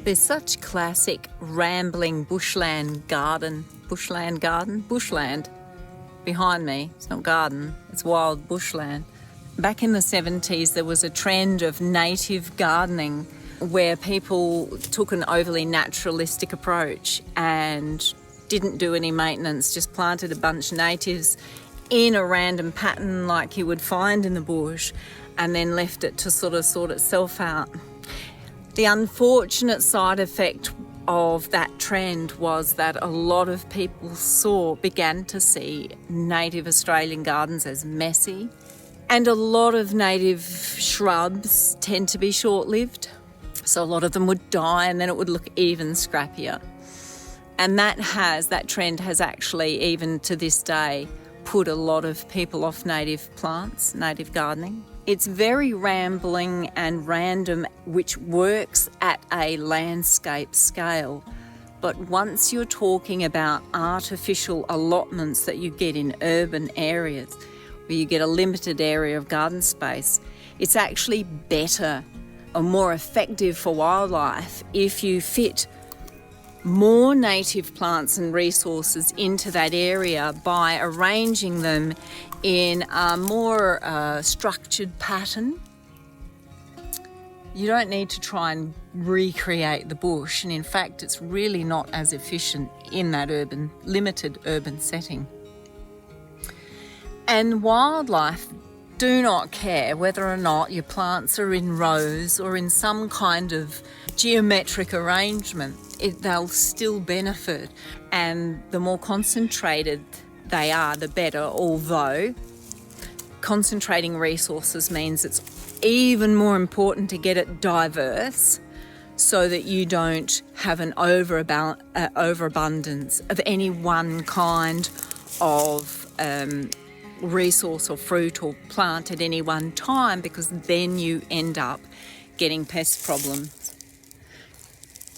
There's such classic rambling bushland behind me. It's not garden, it's wild bushland. Back in the 70s, there was a trend of native gardening where people took an overly naturalistic approach and didn't do any maintenance, just planted a bunch of natives in a random pattern like you would find in the bush, and then left it to sort of sort itself out. The unfortunate side effect of that trend was that a lot of people began to see native Australian gardens as messy, and a lot of native shrubs tend to be short-lived, so a lot of them would die and then it would look even scrappier. And that trend has actually, even to this day, put a lot of people off native plants, native gardening. It's very rambling and random, which works at a landscape scale. But once you're talking about artificial allotments that you get in urban areas, where you get a limited area of garden space, it's actually better or more effective for wildlife if you fit more native plants and resources into that area by arranging them in a more structured pattern. You don't need to try and recreate the bush, and in fact it's really not as efficient in that limited urban setting. And wildlife do not care whether or not your plants are in rows or in some kind of geometric arrangement. They'll still benefit, and the more concentrated they are, the better, although concentrating resources means it's even more important to get it diverse so that you don't have an overabundance of any one kind of resource or fruit or plant at any one time, because then you end up getting pest problems.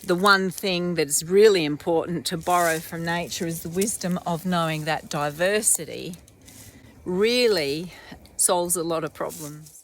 The one thing that is really important to borrow from nature is the wisdom of knowing that diversity really solves a lot of problems.